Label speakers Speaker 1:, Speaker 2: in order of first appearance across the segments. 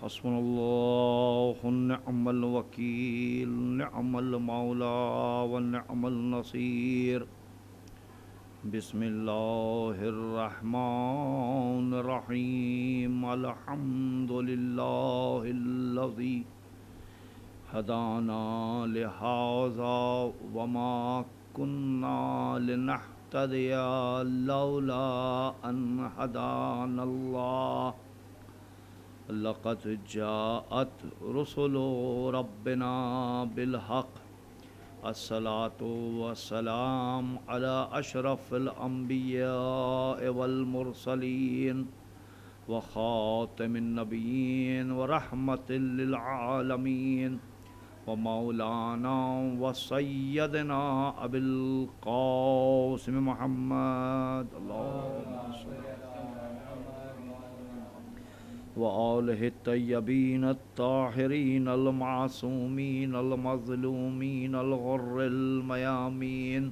Speaker 1: حسبنا اللہ نعم الوکیل نعم المولا ونعم النصیر بسم اللہ الرحمن الرحیم الحمد للہ الذی ہدانا لہذا وما کنا لنہتدی لولا ان ہدانا اللہ لقد جاءت رسل ربنا بالحق الصلاة والسلام على أشرف الأنبياء والمرسلين وخاتم النبيين ورحمة للعالمين ومولانا وسيدنا أبي القاسم محمد اللهم صل وآلہ الطیبین الطاہرین المعصومین المظلومین الغر المیامین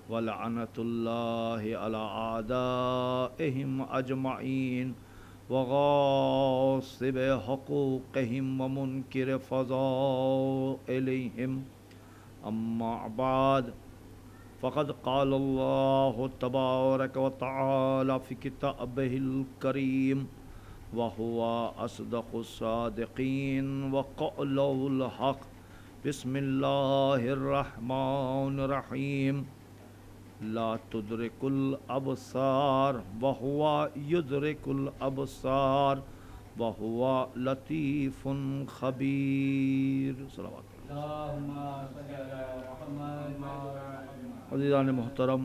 Speaker 1: ولعنۃ اللہ علی اعدائہم اجمعین وغاصب حقوقہم ومنکر فضائلہم اما بعد فقد قال اللہ تبارک وتعالی فی کتابہ الکریم وهو أصدق الصادقين وقوله الحق بسم الله الرحمن الرحيم لا تدرك الأبصار وهو يدرك الأبصار وهو لطيف خبير صلوات عزیزان محترم،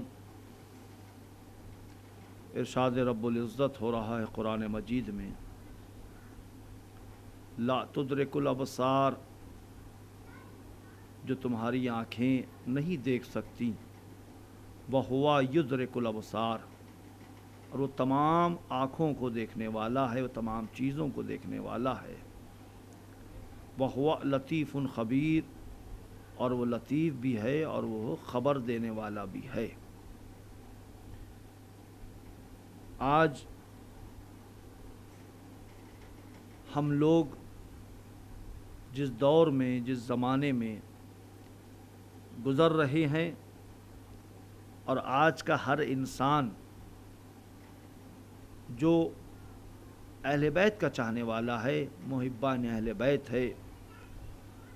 Speaker 1: ارشاد رب العزت ہو رہا ہے قرآن مجید میں، لا تدرک الابصار، جو تمہاری آنکھیں نہیں دیکھ سکتی، وہوا یدرک الابصار، اور وہ تمام آنکھوں کو دیکھنے والا ہے، وہ تمام چیزوں کو دیکھنے والا ہے، وہوا لطیف خبیر، اور وہ لطیف بھی ہے اور وہ خبر دینے والا بھی ہے۔ آج ہم لوگ جس دور میں، جس زمانے میں گزر رہے ہیں، اور آج کا ہر انسان جو اہل بیت کا چاہنے والا ہے، محبان اہل بیت ہے،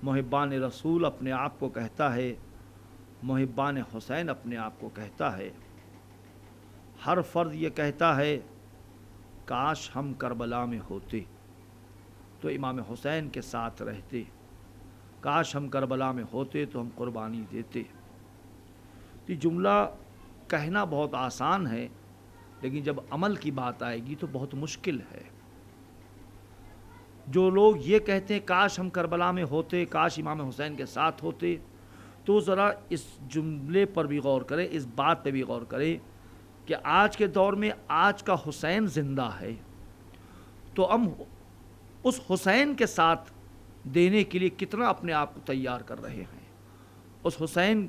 Speaker 1: محبان رسول اپنے آپ کو کہتا ہے، محبان حسین اپنے آپ کو کہتا ہے، ہر فرد یہ کہتا ہے کاش ہم کربلا میں ہوتے تو امام حسین کے ساتھ رہتے، کاش ہم کربلا میں ہوتے تو ہم قربانی دیتے۔ یہ جملہ کہنا بہت آسان ہے، لیکن جب عمل کی بات آئے گی تو بہت مشکل ہے۔ جو لوگ یہ کہتے ہیں کاش ہم کربلا میں ہوتے، کاش امام حسین کے ساتھ ہوتے، تو ذرا اس جملے پر بھی غور کریں، اس بات پہ بھی غور کریں کہ آج کے دور میں آج کا حسین زندہ ہے، تو ہم اس حسین کے ساتھ دینے کے لیے کتنا اپنے آپ کو تیار کر رہے ہیں، اس حسین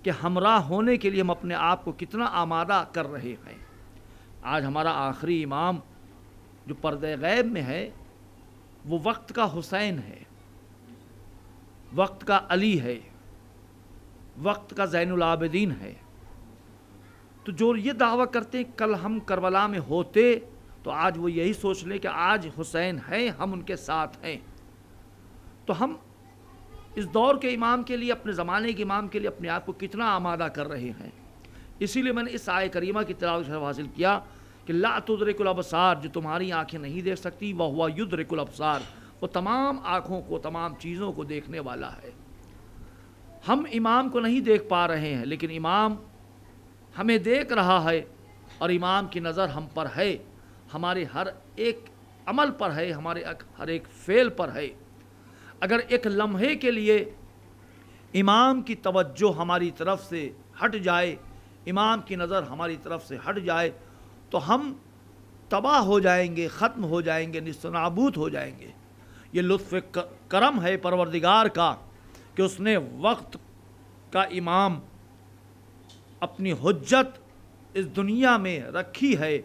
Speaker 1: کے ہمراہ ہونے کے لیے ہم اپنے آپ کو کتنا آمادہ کر رہے ہیں۔ آج ہمارا آخری امام جو پردہ غیب میں ہے، وہ وقت کا حسین ہے، وقت کا علی ہے، وقت کا زین العابدین ہے۔ تو جو یہ دعویٰ کرتے ہیں کل ہم کربلا میں ہوتے، تو آج وہ یہی سوچ لیں کہ آج حسین ہیں، ہم ان کے ساتھ ہیں۔ تو ہم اس دور کے امام کے لیے، اپنے زمانے کے امام کے لیے اپنے آپ کو کتنا آمادہ کر رہے ہیں۔ اسی لیے میں نے اس آیہ کریمہ کی تلاوت شرف حاصل کیا کہ لا تدرک الابصار، جو تمہاری آنکھیں نہیں دیکھ سکتی، وہو یدرک الابصار، وہ تمام آنکھوں کو، تمام چیزوں کو دیکھنے والا ہے۔ ہم امام کو نہیں دیکھ پا رہے ہیں، لیکن امام ہمیں دیکھ رہا ہے، اور امام کی نظر ہم پر ہے، ہمارے ہر ایک عمل پر ہے، ہمارے ہر ایک فعل پر ہے۔ اگر ایک لمحے کے لیے امام کی توجہ ہماری طرف سے ہٹ جائے، امام کی نظر ہماری طرف سے ہٹ جائے، تو ہم تباہ ہو جائیں گے، ختم ہو جائیں گے، نیست و نابود ہو جائیں گے۔ یہ لطف کرم ہے پروردگار کا کہ اس نے وقت کا امام اپنی حجت اس دنیا میں رکھی ہے،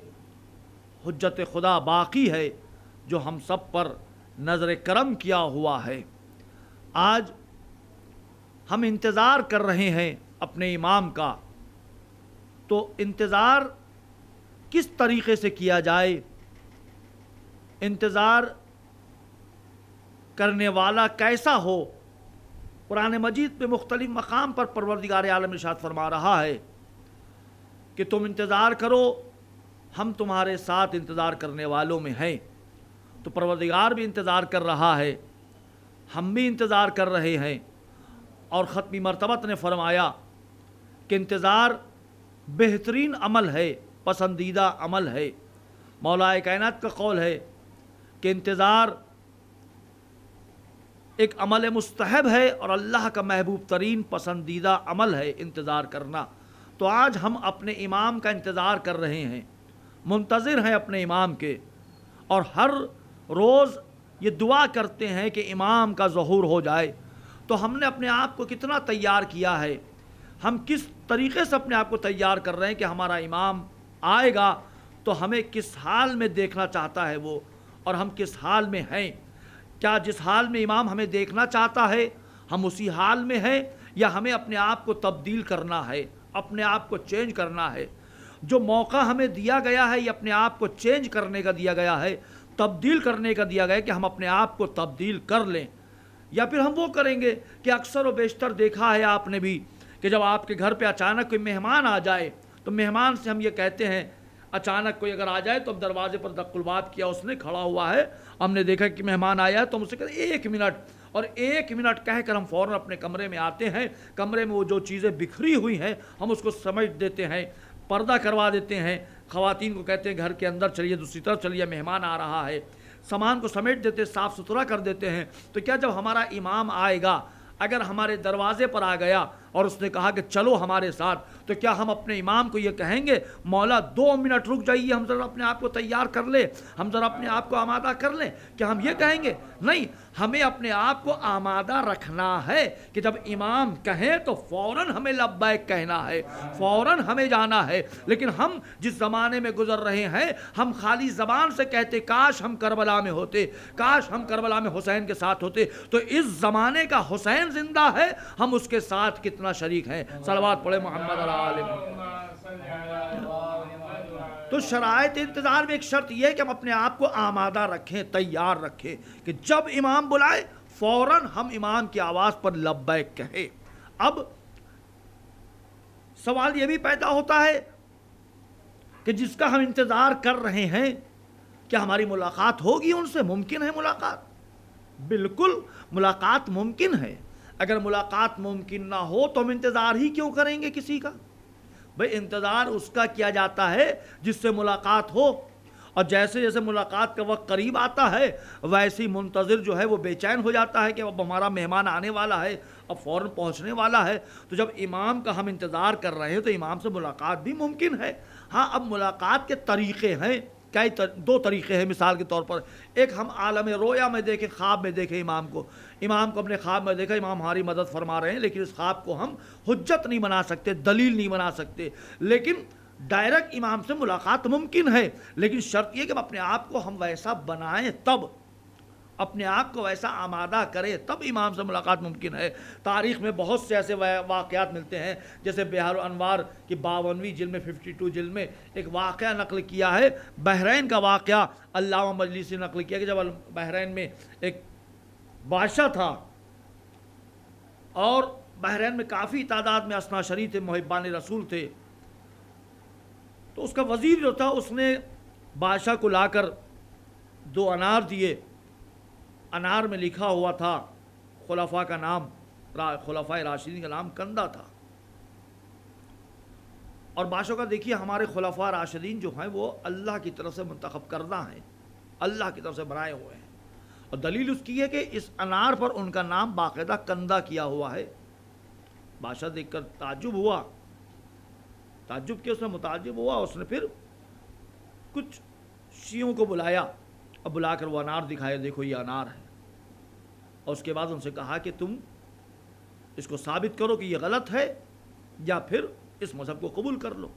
Speaker 1: حجت خدا باقی ہے جو ہم سب پر نظر کرم کیا ہوا ہے۔ آج ہم انتظار کر رہے ہیں اپنے امام کا، تو انتظار کس طریقے سے کیا جائے؟ انتظار کرنے والا کیسا ہو؟ قرآن مجید میں مختلف مقام پر پروردگار عالم ارشاد فرما رہا ہے کہ تم انتظار کرو، ہم تمہارے ساتھ انتظار کرنے والوں میں ہیں۔ تو پروردگار بھی انتظار کر رہا ہے، ہم بھی انتظار کر رہے ہیں، اور ختمی مرتبہ نے فرمایا کہ انتظار بہترین عمل ہے، پسندیدہ عمل ہے۔ مولا کائنات کا قول ہے کہ انتظار ایک عمل مستحب ہے اور اللہ کا محبوب ترین پسندیدہ عمل ہے انتظار کرنا۔ تو آج ہم اپنے امام کا انتظار کر رہے ہیں، منتظر ہیں اپنے امام کے، اور ہر روز یہ دعا کرتے ہیں کہ امام کا ظہور ہو جائے۔ تو ہم نے اپنے آپ کو کتنا تیار کیا ہے، ہم کس طریقے سے اپنے آپ کو تیار کر رہے ہیں کہ ہمارا امام آئے گا تو ہمیں کس حال میں دیکھنا چاہتا ہے وہ، اور ہم کس حال میں ہیں؟ کیا جس حال میں امام ہمیں دیکھنا چاہتا ہے ہم اسی حال میں ہیں، یا ہمیں اپنے آپ کو تبدیل کرنا ہے، اپنے آپ کو چینج کرنا ہے؟ جو موقع ہمیں دیا گیا ہے یہ اپنے آپ کو چینج کرنے کا دیا گیا ہے، تبدیل کرنے کا دیا گیا ہے کہ ہم اپنے آپ کو تبدیل کر لیں، یا پھر ہم وہ کریں گے کہ اکثر و بیشتر دیکھا ہے آپ نے بھی کہ جب آپ کے گھر پہ اچانک کوئی مہمان آ جائے تو مہمان سے ہم یہ کہتے ہیں، اچانک کوئی اگر آ جائے تو اب دروازے پر دق الباب کیا اس نے کھڑا ہوا ہے، ہم نے دیکھا کہ مہمان آیا ہے تو ہم اسے کہتے ہیں 1 منٹ، اور 1 منٹ کہہ کر ہم فوراً اپنے کمرے میں آتے ہیں، کمرے میں وہ جو چیزیں بکھری ہوئی ہیں ہم اس کو سمیٹ دیتے ہیں، پردہ کروا دیتے ہیں، خواتین کو کہتے ہیں گھر کے اندر چلیے، دوسری طرف چلیے، مہمان آ رہا ہے، سامان کو سمیٹ دیتے، صاف ستھرا کر دیتے ہیں۔ تو کیا جب ہمارا امام آئے گا اگر ہمارے دروازے پر آ گیا اور اس نے کہا کہ چلو ہمارے ساتھ، تو کیا ہم اپنے امام کو یہ کہیں گے مولا 2 منٹ رک جائیے، ہم ذرا اپنے آپ کو تیار کر لیں، ہم ذرا اپنے آپ کو آمادہ کر لیں؟ کیا ہم یہ کہیں گے؟ نہیں، ہمیں اپنے آپ کو آمادہ رکھنا ہے کہ جب امام کہیں تو فوراً ہمیں لبیک کہنا ہے، فوراً ہمیں جانا ہے۔ لیکن ہم جس زمانے میں گزر رہے ہیں ہم خالی زبان سے کہتے کاش ہم کربلا میں ہوتے، کاش ہم کربلا میں حسین کے ساتھ ہوتے، تو اس زمانے کا حسین زندہ ہے، ہم اس کے ساتھ کتنا شریک ہیں؟ صلوات پڑھے محمد علیہ تو شرائط انتظار میں ایک شرط یہ ہے کہ ہم اپنے آپ کو آمادہ رکھیں، تیار رکھیں کہ جب امام بلائے فوراً ہم امام کی آواز پر لبیک کہیں۔ اب سوال یہ بھی پیدا ہوتا ہے کہ جس کا ہم انتظار کر رہے ہیں کیا ہماری ملاقات ہوگی ان سے؟ ممکن ہے ملاقات؟ بالکل ملاقات ممکن ہے۔ اگر ملاقات ممکن نہ ہو تو ہم انتظار ہی کیوں کریں گے کسی کا؟ بھئی انتظار اس کا کیا جاتا ہے جس سے ملاقات ہو، اور جیسے جیسے ملاقات کا وقت قریب آتا ہے ویسے منتظر جو ہے وہ بے چین ہو جاتا ہے کہ اب ہمارا مہمان آنے والا ہے، اب فوراً پہنچنے والا ہے۔ تو جب امام کا ہم انتظار کر رہے ہیں تو امام سے ملاقات بھی ممکن ہے۔ ہاں، اب ملاقات کے طریقے ہیں، 2 طریقے ہیں۔ مثال کے طور پر ایک ہم عالم رویا میں دیکھیں، خواب میں دیکھیں امام کو اپنے خواب میں دیکھا، امام ہماری مدد فرما رہے ہیں، لیکن اس خواب کو ہم حجت نہیں بنا سکتے، دلیل نہیں بنا سکتے، لیکن ڈائریکٹ امام سے ملاقات ممکن ہے۔ لیکن شرط یہ کہ اپنے آپ کو ہم ویسا بنائیں، تب اپنے آپ کو ویسا آمادہ کریں، تب امام سے ملاقات ممکن ہے۔ تاریخ میں بہت سے ایسے واقعات ملتے ہیں، جیسے بہار الانوار کی 52ویں جلد میں 52 جلد میں ایک واقعہ نقل کیا ہے، بحرین کا واقعہ علامہ مجلسی نے نقل کیا کہ جب بحرین میں ایک بادشاہ تھا اور بحرین میں کافی تعداد میں اثنا شری تھے، محبان رسول تھے، تو اس کا وزیر جو تھا اس نے بادشاہ کو لا کر 2 انار دیے، انار میں لکھا ہوا تھا خلفاء کا نام، خلفائے راشدین کا نام کندہ تھا، اور بادشاہ کا دیکھیے ہمارے خلفاء راشدین جو ہیں وہ اللہ کی طرف سے منتخب کردہ ہیں، اللہ کی طرف سے بنائے ہوئے ہیں، اور دلیل اس کی ہے کہ اس انار پر ان کا نام باقاعدہ کندہ کیا ہوا ہے۔ بادشاہ دیکھ کر تعجب ہوا، تعجب کیا، اس میں متعجب ہوا، اس نے پھر کچھ شیعوں کو بلایا اور بلا کر وہ انار دکھایا، دیکھو یہ انار ہے، اور اس کے بعد ان سے کہا کہ تم اس کو ثابت کرو کہ یہ غلط ہے یا پھر اس مذہب کو قبول کر لو،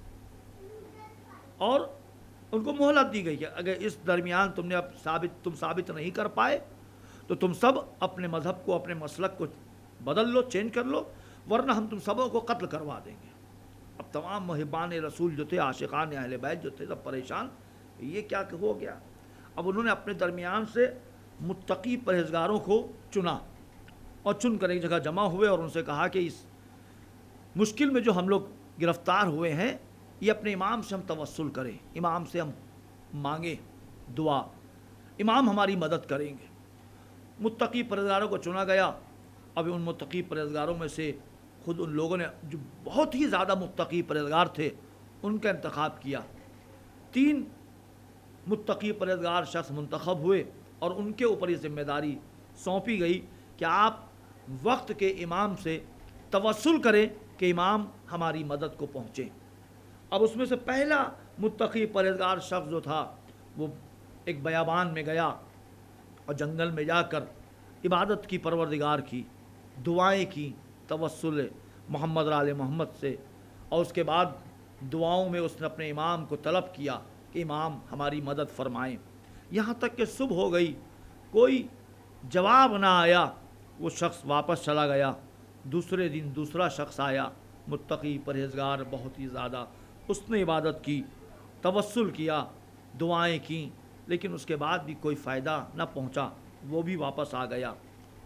Speaker 1: اور ان کو مہلت دی گئی کہ اگر اس درمیان تم ثابت نہیں کر پائے تو تم سب اپنے مذہب کو، اپنے مسلک کو بدل لو، چینج کر لو، ورنہ ہم تم سبوں کو قتل کروا دیں گے۔ اب تمام محبان رسول جو تھے، عاشقان اہل بیت جو تھے، سب پریشان، یہ کیا ہو گیا۔ اب انہوں نے اپنے درمیان سے متقی پرہیزگاروں کو چنا اور چن کر ایک جگہ جمع ہوئے اور ان سے کہا کہ اس مشکل میں جو ہم لوگ گرفتار ہوئے ہیں، یہ اپنے امام سے ہم توسل کریں، امام سے ہم مانگیں دعا، امام ہماری مدد کریں گے۔ متقی پرہیزگاروں کو چنا گیا۔ اب ان متقی پرہیزگاروں میں سے خود ان لوگوں نے جو بہت ہی زیادہ متقی پرہیزگار تھے ان کا انتخاب کیا۔ 3 متقی پرہیزگار شخص منتخب ہوئے اور ان کے اوپر یہ ذمہ داری سونپی گئی کہ آپ وقت کے امام سے توسل کریں کہ امام ہماری مدد کو پہنچیں۔ اب اس میں سے پہلا متقی پرہیزگار شخص جو تھا وہ ایک بیابان میں گیا اور جنگل میں جا کر عبادت کی، پروردگار کی دعائیں کی، توسل محمد آل محمد سے، اور اس کے بعد دعاؤں میں اس نے اپنے امام کو طلب کیا کہ امام ہماری مدد فرمائیں۔ یہاں تک کہ صبح ہو گئی، کوئی جواب نہ آیا، وہ شخص واپس چلا گیا۔ دوسرے دن دوسرا شخص آیا، متقی پرہیزگار بہت ہی زیادہ، اس نے عبادت کی، توسل کیا، دعائیں کیں، لیکن اس کے بعد بھی کوئی فائدہ نہ پہنچا، وہ بھی واپس آ گیا۔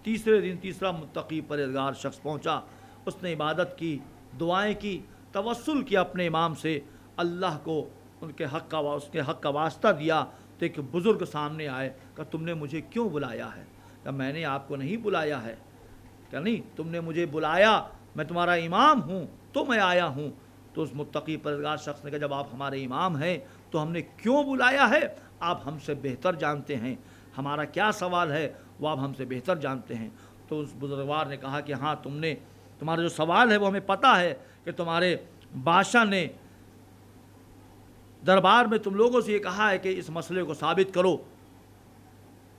Speaker 1: تیسرے دن تیسرا متقی پرہیزگار شخص پہنچا، اس نے عبادت کی، دعائیں کی، توسل کیا اپنے امام سے، اللہ کو اس کے حق کا واسطہ دیا۔ تو ایک بزرگ سامنے آئے کہ تم نے مجھے کیوں بلایا ہے؟ کہ میں نے آپ کو نہیں بلایا ہے، کہ نہیں تم نے مجھے بلایا، میں تمہارا امام ہوں تو میں آیا ہوں۔ تو اس متقی پرہیزگار شخص نے کہا جب آپ ہمارے امام ہیں تو ہم نے کیوں بلایا ہے آپ ہم سے بہتر جانتے ہیں، ہمارا کیا سوال ہے وہ آپ ہم سے بہتر جانتے ہیں۔ تو اس بزرگوار نے کہا کہ ہاں تمہارا جو سوال ہے وہ ہمیں پتہ ہے کہ تمہارے بادشاہ نے دربار میں تم لوگوں سے یہ کہا ہے کہ اس مسئلے کو ثابت کرو۔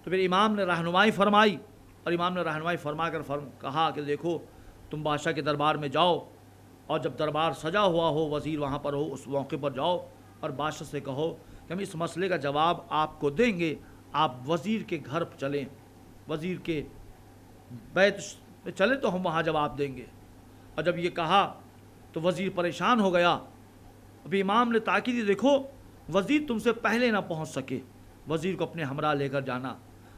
Speaker 1: تو پھر امام نے رہنمائی فرمائی، اور امام نے رہنمائی فرما کر کہا کہ دیکھو تم بادشاہ کے دربار میں جاؤ، اور جب دربار سجا ہوا ہو، وزیر وہاں پر ہو، اس موقع پر جاؤ اور بادشاہ سے کہو کہ ہم اس مسئلے کا جواب آپ کو دیں گے، آپ وزیر کے گھر چلیں، وزیر کے بیت میں چلیں تو ہم وہاں جواب دیں گے۔ اور جب یہ کہا تو وزیر پریشان ہو گیا۔ ابھی امام نے تاکید دی دیکھو وزیر تم سے پہلے نہ پہنچ سکے، وزیر کو اپنے ہمراہ لے کر جانا۔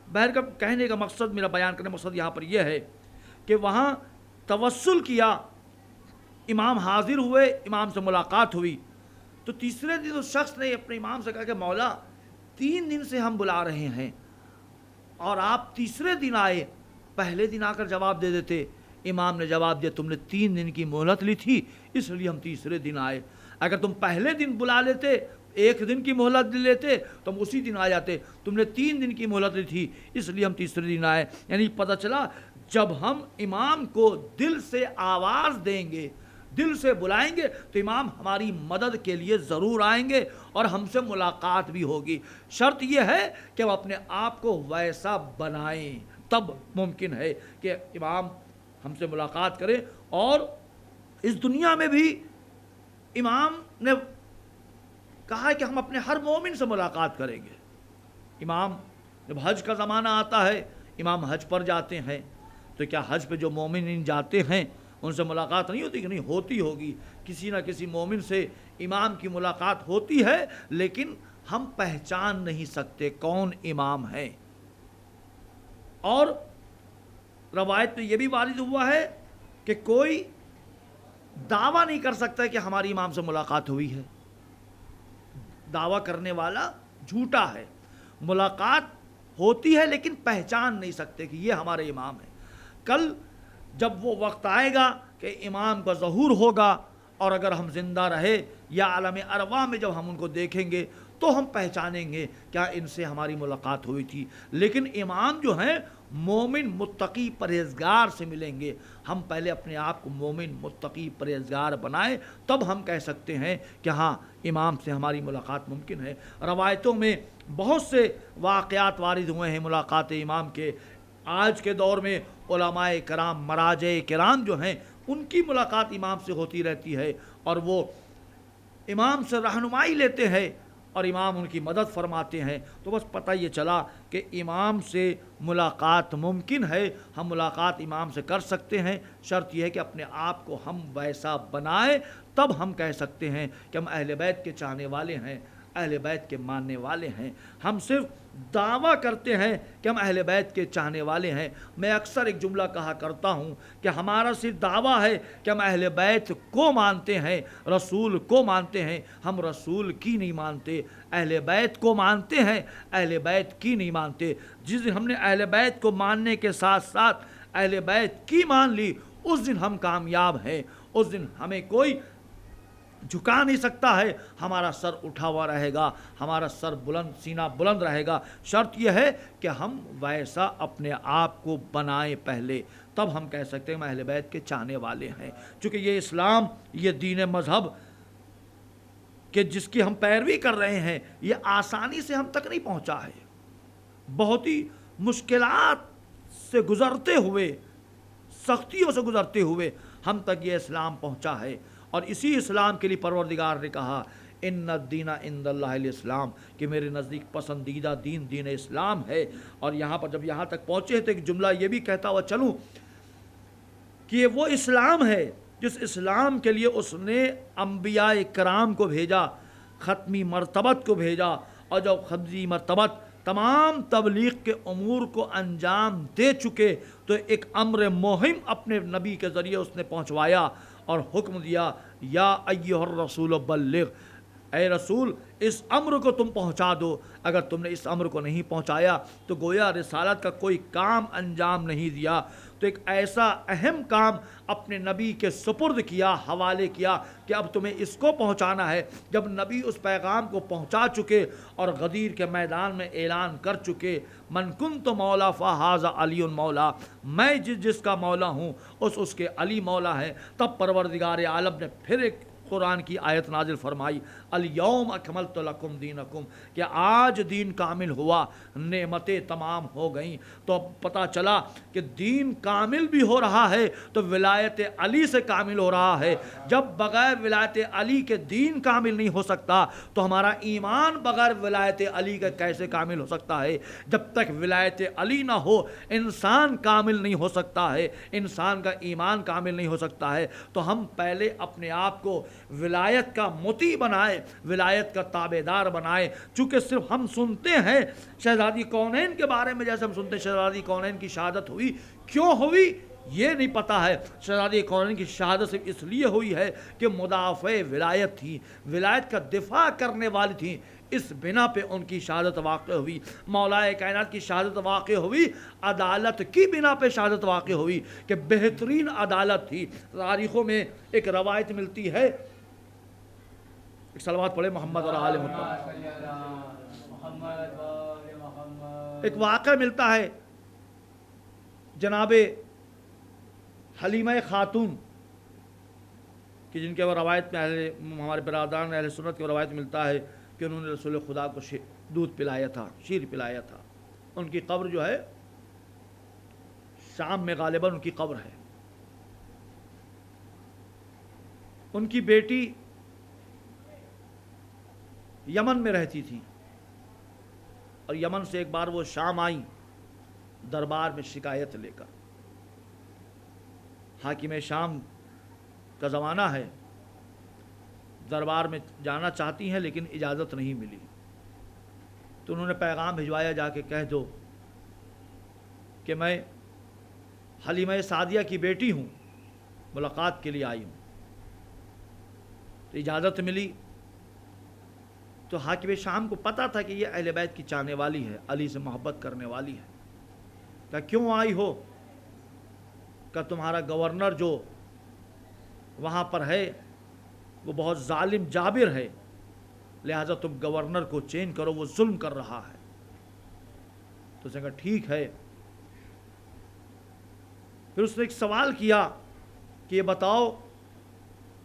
Speaker 1: بہر کا کہنے کا مقصد، میرا بیان کرنے کا مقصد یہاں پر یہ ہے کہ وہاں توسل کیا، امام حاضر ہوئے، امام سے ملاقات ہوئی۔ تو تیسرے دن اس شخص نے اپنے امام سے کہا کہ مولا 3 دن سے ہم بلا رہے ہیں اور آپ تیسرے دن آئے، پہلے دن آ کر جواب دے دیتے۔ امام نے جواب دیا تم نے 3 دن کی مہلت لی تھی اس لیے ہم تیسرے دن آئے، اگر تم پہلے دن بلا لیتے، 1 دن کی مہلت لیتے تو ہم اسی دن آ جاتے، تم نے 3 دن کی مہلت لی تھی اس لیے ہم تیسرے دن آئے۔ یعنی پتہ چلا جب ہم امام کو دل سے آواز دیں گے، دل سے بلائیں گے تو امام ہماری مدد کے لیے ضرور آئیں گے اور ہم سے ملاقات بھی ہوگی۔ شرط یہ ہے کہ وہ اپنے آپ کو ویسا بنائیں، تب ممکن ہے کہ امام ہم سے ملاقات کریں۔ اور اس دنیا میں بھی امام نے کہا کہ ہم اپنے ہر مومن سے ملاقات کریں گے۔ امام جب حج کا زمانہ آتا ہے امام حج پر جاتے ہیں، تو کیا حج پہ جو مومن جاتے ہیں ان سے ملاقات نہیں ہوتی؟ کہ نہیں ہوتی ہوگی، کسی نہ کسی مومن سے امام کی ملاقات ہوتی ہے، لیکن ہم پہچان نہیں سکتے کون امام ہے۔ اور روایت میں یہ بھی وارد ہوا ہے کہ کوئی دعویٰ نہیں کر سکتا کہ ہماری امام سے ملاقات ہوئی ہے، دعویٰ کرنے والا جھوٹا ہے۔ ملاقات ہوتی ہے لیکن پہچان نہیں سکتے کہ یہ ہمارے امام ہیں۔ کل جب وہ وقت آئے گا کہ امام کا ظہور ہوگا، اور اگر ہم زندہ رہے یا عالم ارواح میں جب ہم ان کو دیکھیں گے تو ہم پہچانیں گے کیا ان سے ہماری ملاقات ہوئی تھی۔ لیکن امام جو ہیں مومن متقی پرہیزگار سے ملیں گے۔ ہم پہلے اپنے آپ کو مومن متقی پرہیزگار بنائیں، تب ہم کہہ سکتے ہیں کہ ہاں امام سے ہماری ملاقات ممکن ہے۔ روایتوں میں بہت سے واقعات وارد ہوئے ہیں ملاقات امام کے۔ آج کے دور میں علماء کرام، مراجع کرام جو ہیں ان کی ملاقات امام سے ہوتی رہتی ہے، اور وہ امام سے رہنمائی لیتے ہیں اور امام ان کی مدد فرماتے ہیں. تو بس پتہ یہ چلا کہ امام سے ملاقات ممکن ہے, ہم ملاقات امام سے کر سکتے ہیں. شرط یہ ہے کہ اپنے آپ کو ہم ویسا بنائیں, تب ہم کہہ سکتے ہیں کہ ہم اہل بیت کے چاہنے والے ہیں, اہل بیت کے ماننے والے ہیں. ہم صرف دعویٰ کرتے ہیں کہ ہم اہل بیت کے چاہنے والے ہیں. میں اکثر ایک جملہ کہا کرتا ہوں کہ ہمارا صرف دعویٰ ہے کہ ہم اہل بیت کو مانتے ہیں, رسول کو مانتے ہیں. ہم رسول کی نہیں مانتے, اہل بیت کو مانتے ہیں, اہل بیت کی نہیں مانتے. جس دن ہم نے اہل بیت کو ماننے کے ساتھ ساتھ اہل بیت کی مان لی, اس دن ہم کامیاب ہیں. اس دن ہمیں کوئی جھکا نہیں سکتا ہے, ہمارا سر اٹھا ہوا رہے گا, ہمارا سر بلند, سینہ بلند رہے گا. شرط یہ ہے کہ ہم ویسا اپنے آپ کو بنائیں پہلے, تب ہم کہہ سکتے ہیں ہم اہل بیت کے چاہنے والے ہیں. چونکہ یہ اسلام, یہ دین مذہب کہ جس کی ہم پیروی کر رہے ہیں, یہ آسانی سے ہم تک نہیں پہنچا ہے. بہت ہی مشکلات سے گزرتے ہوئے, سختیوں سے گزرتے ہوئے ہم تک یہ اسلام پہنچا ہے. اور اسی اسلام کے لیے پروردگار نے کہا ان الدین عند اللہ الاسلام, کہ میرے نزدیک پسندیدہ دین دین اسلام ہے. اور یہاں پر جب یہاں تک پہنچے تو ایک جملہ یہ بھی کہتا ہوا چلوں کہ یہ وہ اسلام ہے جس اسلام کے لیے اس نے انبیاء کرام کو بھیجا, ختمی مرتبت کو بھیجا, اور جب ختمی مرتبت تمام تبلیغ کے امور کو انجام دے چکے تو ایک امر مہم اپنے نبی کے ذریعے اس نے پہنچوایا اور حکم دیا, یا ایھا الرسول بلغ, اے رسول اس امر کو تم پہنچا دو. اگر تم نے اس امر کو نہیں پہنچایا تو گویا رسالت کا کوئی کام انجام نہیں دیا. تو ایک ایسا اہم کام اپنے نبی کے سپرد کیا, حوالے کیا کہ اب تمہیں اس کو پہنچانا ہے. جب نبی اس پیغام کو پہنچا چکے اور غدیر کے میدان میں اعلان کر چکے, من کنت مولا فہذا علی مولا, میں جس کا مولا ہوں اس کے علی مولا ہے. تب پروردگار عالم نے پھر ایک قرآن کی آیت نازل فرمائی, الیوم اکملت لکم دینکم, کہ آج دین کامل ہوا, نعمتیں تمام ہو گئیں. تو اب پتہ چلا کہ دین کامل بھی ہو رہا ہے تو ولایت علی سے کامل ہو رہا ہے. جب بغیر ولایت علی کے دین کامل نہیں ہو سکتا تو ہمارا ایمان بغیر ولایت علی کا کیسے کامل ہو سکتا ہے؟ جب تک ولایت علی نہ ہو انسان کامل نہیں ہو سکتا ہے, انسان کا ایمان کامل نہیں ہو سکتا ہے. تو ہم پہلے اپنے آپ کو ولایت کا مطیع بنائے, ولایت کا تابعدار بنائے. چونکہ صرف ہم سنتے ہیں شہزادی کونین کے بارے میں, جیسے ہم سنتے ہیں شہزادی کونین کی شہادت ہوئی, کیوں ہوئی یہ نہیں پتہ ہے. شہزادی کونین کی شہادت صرف اس لیے ہوئی ہے کہ مدافع ولایت تھی, ولایت کا دفاع کرنے والی تھیں, اس بنا پہ ان کی شہادت واقع ہوئی. مولا کائنات کی شہادت واقع ہوئی عدالت کی بنا پہ شہادت واقع ہوئی کہ بہترین عدالت تھی. تاریخوں میں ایک روایت ملتی ہے, ایک صلوات پڑھے محمد اور آل محمد. ایک واقعہ ملتا ہے جناب حلیمہ خاتون کہ جن کے وہ روایت میں ہمارے برادران اہل سنت کی روایت ملتا ہے کہ انہوں نے رسول خدا کو دودھ پلایا تھا, شیر پلایا تھا. ان کی قبر جو ہے شام میں غالباً ان کی قبر ہے. ان کی بیٹی یمن میں رہتی تھی اور یمن سے ایک بار وہ شام آئیں دربار میں شکایت لے کر. حاکم شام کا زمانہ ہے, دربار میں جانا چاہتی ہیں لیکن اجازت نہیں ملی. تو انہوں نے پیغام بھجوایا, جا کے کہہ دو کہ میں حلیمہ سعدیہ کی بیٹی ہوں, ملاقات کے لیے آئی ہوں. تو اجازت ملی. تو حاکم شام کو پتہ تھا کہ یہ اہل بیت کی چاہنے والی ہے, علی سے محبت کرنے والی ہے. کہ کیوں آئی ہو؟ کہ تمہارا گورنر جو وہاں پر ہے وہ بہت ظالم جابر ہے, لہٰذا تم گورنر کو چینج کرو, وہ ظلم کر رہا ہے. تو اس نے کہا ٹھیک ہے. پھر اس نے ایک سوال کیا کہ یہ بتاؤ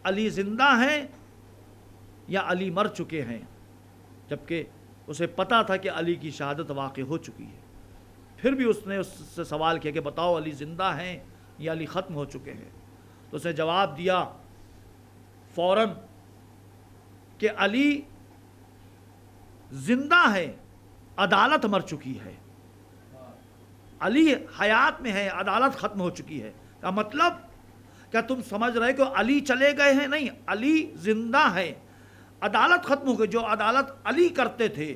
Speaker 1: علی زندہ ہیں یا علی مر چکے ہیں, جبکہ اسے پتا تھا کہ علی کی شہادت واقع ہو چکی ہے. پھر بھی اس نے اس سے سوال کیا کہ بتاؤ علی زندہ ہیں یا علی ختم ہو چکے ہیں. تو اس نے جواب دیا فوراً کہ علی زندہ ہے، عدالت مر چکی ہے، علی حیات میں ہے، عدالت ختم ہو چکی ہے۔ کا مطلب کیا تم سمجھ رہے کہ علی چلے گئے ہیں؟ نہیں، علی زندہ ہے، عدالت ختم ہو گئی۔ جو عدالت علی کرتے تھے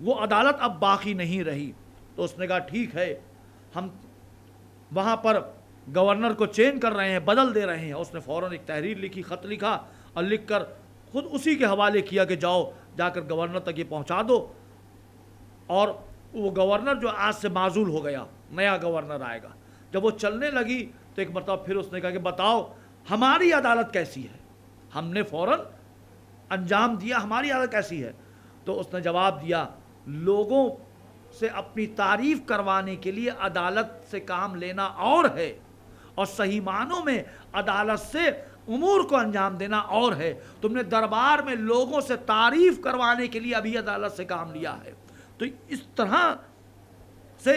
Speaker 1: وہ عدالت اب باقی نہیں رہی۔ تو اس نے کہا ٹھیک ہے، ہم وہاں پر گورنر کو چینج کر رہے ہیں، بدل دے رہے ہیں۔ اس نے فوراً ایک تحریر لکھی، خط لکھا، اور لکھ کر خود اسی کے حوالے کیا کہ جاؤ جا کر گورنر تک یہ پہنچا دو۔ اور وہ گورنر جو آج سے معزول ہو گیا، نیا گورنر آئے گا۔ جب وہ چلنے لگی تو ایک مرتبہ پھر اس نے کہا کہ بتاؤ ہماری عدالت کیسی ہے؟ ہم نے فوراً انجام دیا، ہماری عدالت کیسی ہے؟ تو اس نے جواب دیا، لوگوں سے اپنی تعریف کروانے کے لیے عدالت سے کام لینا اور ہے، اور صحیح معنوں میں عدالت سے امور کو انجام دینا اور ہے۔ تم نے دربار میں لوگوں سے تعریف کروانے کے لیے ابھی عدالت سے کام لیا ہے۔ تو اس طرح سے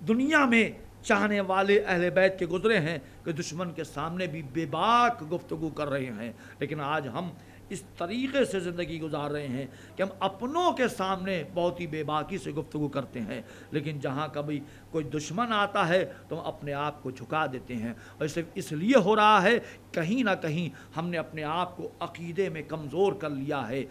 Speaker 1: دنیا میں چاہنے والے اہل بیت کے گزرے ہیں کہ دشمن کے سامنے بھی بے باک گفتگو کر رہے ہیں، لیکن آج ہم اس طریقے سے زندگی گزار رہے ہیں کہ ہم اپنوں کے سامنے بہت ہی بے باکی سے گفتگو کرتے ہیں، لیکن جہاں کبھی کوئی دشمن آتا ہے تو ہم اپنے آپ کو جھکا دیتے ہیں۔ اور صرف اس لیے ہو رہا ہے کہیں نہ کہیں ہم نے اپنے آپ کو عقیدے میں کمزور کر لیا ہے،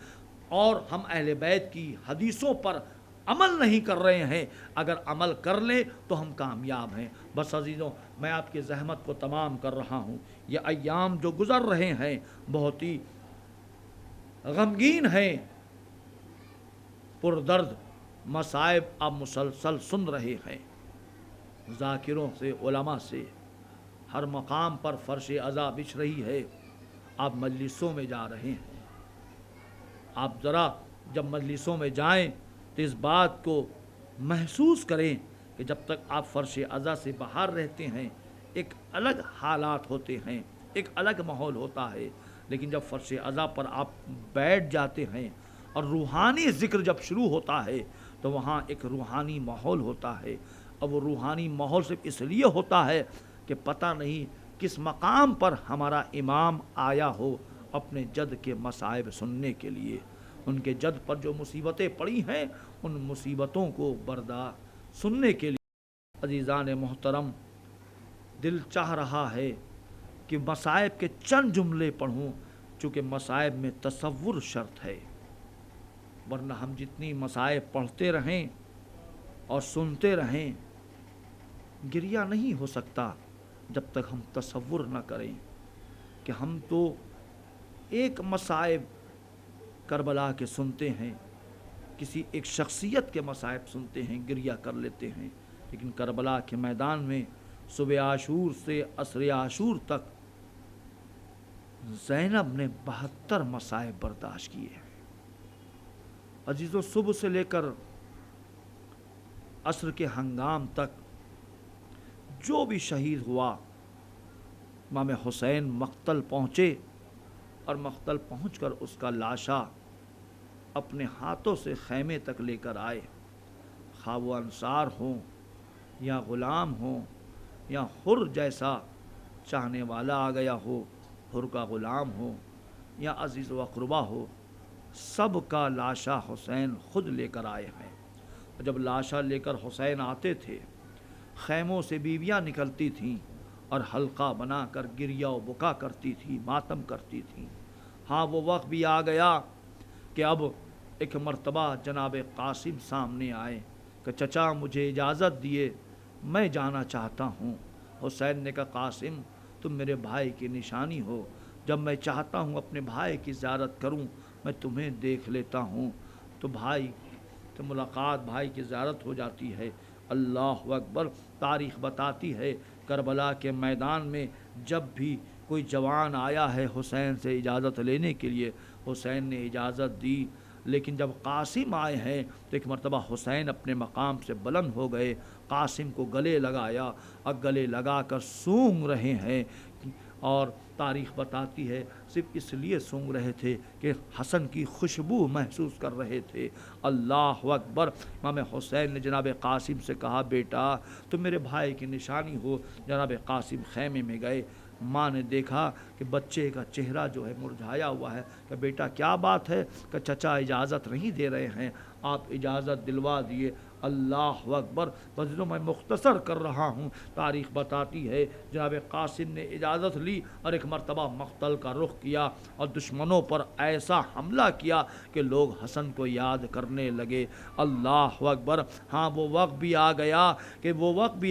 Speaker 1: اور ہم اہل بیت کی حدیثوں پر عمل نہیں کر رہے ہیں۔ اگر عمل کر لیں تو ہم کامیاب ہیں۔ بس عزیزوں، میں آپ کی زحمت کو تمام کر رہا ہوں۔ یہ ایام جو گزر رہے ہیں بہت ہی غمگین ہیں، پردرد مصائب آپ مسلسل سن رہے ہیں، ذاکروں سے، علماء سے، ہر مقام پر فرش عزا بچھ رہی ہے۔ آپ مجلسوں میں جا رہے ہیں، آپ ذرا جب مجلسوں میں جائیں تو اس بات کو محسوس کریں کہ جب تک آپ فرش عزا سے باہر رہتے ہیں ایک الگ حالات ہوتے ہیں، ایک الگ ماحول ہوتا ہے، لیکن جب فرش عزا پر آپ بیٹھ جاتے ہیں اور روحانی ذکر جب شروع ہوتا ہے تو وہاں ایک روحانی ماحول ہوتا ہے۔ اور وہ روحانی ماحول صرف اس لیے ہوتا ہے کہ پتہ نہیں کس مقام پر ہمارا امام آیا ہو اپنے جد کے مصائب سننے کے لیے۔ ان کے جد پر جو مصیبتیں پڑی ہیں ان مصیبتوں کو سننے کے لیے۔ عزیزان محترم، دل چاہ رہا ہے کہ مصائب کے چند جملے پڑھوں، چونکہ مصائب میں تصور شرط ہے، ورنہ ہم جتنی مصائب پڑھتے رہیں اور سنتے رہیں گریہ نہیں ہو سکتا جب تک ہم تصور نہ کریں کہ ہم تو ایک مصائب کربلا کے سنتے ہیں، کسی ایک شخصیت کے مصائب سنتے ہیں، گریہ کر لیتے ہیں، لیکن کربلا کے میدان میں صبح عاشور سے عصر عاشور تک زینب نے 72 مصائب برداشت کیے ہیں۔ عزیزوں، صبح سے لے کر عصر کے ہنگام تک جو بھی شہید ہوا، امام حسین مقتل پہنچے اور مقتل پہنچ کر اس کا لاشا اپنے ہاتھوں سے خیمے تک لے کر آئے، خواہ وہ انصار ہوں یا غلام ہوں یا حر جیسا چاہنے والا آ گیا ہو، حر کا غلام ہو یا عزیز و اقربا ہو، سب کا لاشا حسین خود لے کر آئے ہیں۔ جب لاشا لے کر حسین آتے تھے، خیموں سے بیویاں نکلتی تھیں اور حلقہ بنا کر گریہ و بکا کرتی تھی، ماتم کرتی تھیں۔ ہاں، وہ وقت بھی آ گیا کہ اب ایک مرتبہ جناب قاسم سامنے آئے کہ چچا مجھے اجازت دیے، میں جانا چاہتا ہوں۔ حسین نے کہا قاسم تم میرے بھائی کی نشانی ہو، جب میں چاہتا ہوں اپنے بھائی کی زیارت کروں میں تمہیں دیکھ لیتا ہوں تو بھائی تو ملاقات، بھائی کی زیارت ہو جاتی ہے۔ اللہ اکبر! تاریخ بتاتی ہے کربلا کے میدان میں جب بھی کوئی جوان آیا ہے حسین سے اجازت لینے کے لیے، حسین نے اجازت دی، لیکن جب قاسم آئے ہیں تو ایک مرتبہ حسین اپنے مقام سے بلند ہو گئے، قاسم کو گلے لگایا اور گلے لگا کر سونگ رہے ہیں، اور تاریخ بتاتی ہے صرف اس لیے سونگ رہے تھے کہ حسن کی خوشبو محسوس کر رہے تھے۔ اللہ اکبر! امام حسین نے جناب قاسم سے کہا بیٹا تم میرے بھائی کی نشانی ہو۔ جناب قاسم خیمے میں گئے، ماں نے دیکھا کہ بچے کا چہرہ جو ہے مرجھایا ہوا ہے، کہ بیٹا کیا بات ہے؟ کہ چچا اجازت نہیں دے رہے ہیں۔ آپ اجازت دلوا دیے۔ اللہ اکبر۔ بس جو میں مختصر کر رہا ہوں، تاریخ بتاتی ہے جناب قاسم نے اجازت لی اور ایک مرتبہ مقتل کا رخ کیا اور دشمنوں پر ایسا حملہ کیا کہ لوگ حسن کو یاد کرنے لگے۔ اللہ اکبر۔ ہاں وہ وقت بھی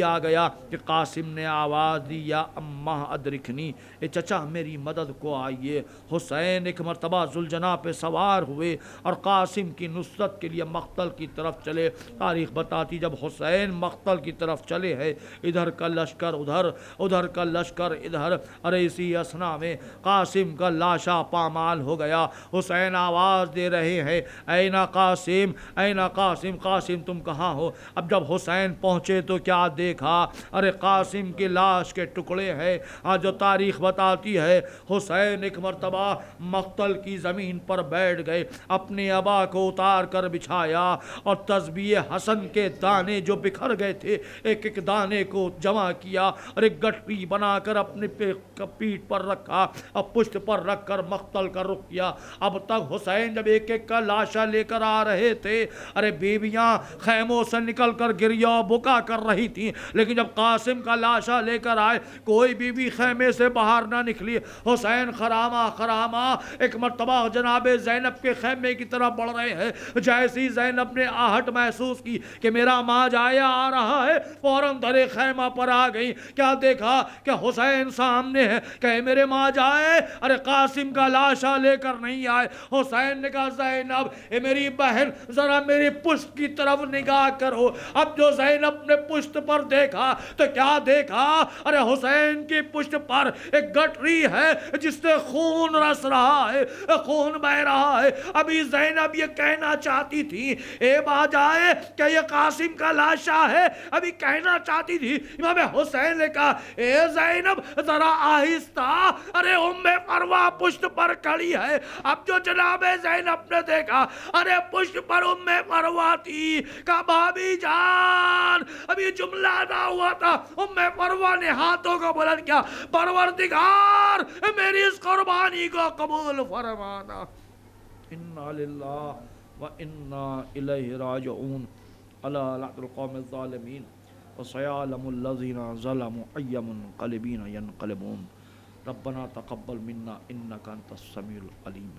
Speaker 1: آ گیا کہ قاسم نے آواز دی، یا اماں ادرکنی، اے چچا میری مدد کو آئیے۔ حسین ایک مرتبہ ذوالجناح پہ سوار ہوئے اور قاسم کی نصرت کے لیے مقتل کی طرف چلے۔ تاریخ بتاتی جب حسین مقتل کی طرف چلے ہیں، ادھر کا لشکر ادھر کا لشکر ادھر، ارے اسی اسنا میں قاسم کا لاشا پامال ہو گیا۔ حسین آواز دے رہے ہیں، اینا قاسم، اینا قاسم، قاسم تم کہاں ہو؟ اب جب حسین پہنچے تو کیا دیکھا؟ ارے قاسم کی لاش کے ٹکڑے ہیں۔ آج جو تاریخ بتاتی ہے حسین ایک مرتبہ مقتل کی زمین پر بیٹھ گئے، اپنے عبا کو اتار کر بچھایا اور تسبیح حسن کے دانے جو بکھر گئے تھے ایک ایک دانے کو جمع کیا اور ایک گٹری بنا کر اپنے پیٹھ پر رکھا اور پشت پر رکھ کر مقتل کا رخ کیا۔ اب تک حسین جب ایک ایک کا لاشا لے کر آ رہے تھے، ارے بیویاں خیموں سے نکل کر گریا بکا کر رہی تھیں، لیکن جب قاسم کا لاشا لے کر آئے کوئی بیوی خیمے سے باہر نہ نکلی۔ حسین خرامہ ایک مرتبہ جناب زینب کے خیمے کی طرف بڑھ رہے ہیں، جیسی زینب نے آہٹ محسوس کی کہ میرا ماں جایا آ رہا ہے، فوراً درے خیمہ پر آ گئی۔ کیا دیکھا کہ حسین سامنے ہے، کہ میرے ماں جائے، ارے قاسم کا لاشا لے کر نہیں آئے۔ حسین نے کہا زینب اے میری بہن ذرا میری پشت کی طرف نگاہ کرو۔ اب جو زینب نے پشت پر دیکھا تو کیا دیکھا؟ ارے حسین کی پشت پر ایک گٹری ہے جس سے خون رس رہا ہے، خون بہ رہا ہے۔ ابھی زینب یہ کہنا چاہتی تھی اے باجائے کہ یہ قاسم کا لاشا ہے، ابھی کہنا چاہتی تھی۔ امام حسین نے کہا اے زینب ذرا آہستہ، ارے ام فروہ پشت پر کھڑی ہے۔ اب جو جناب زینب نے دیکھا ارے پشت پر ام فروہ تھی، کہا بھابی جان، ابھی جملہ نہ ہوا تھا، ام فروہ نے ہاتھوں کو بلند کیا، پروردگار میری اس قربانی کو قبول فرمانا۔ انا للہ وَإِنَّا إِلَيْهِ راجعون۔ الا لعنة القوم الظالمين وسيعلم الذين ظلموا أي منقلب ينقلبون۔ ربنا تقبل منا إنك أنت السميع العليم۔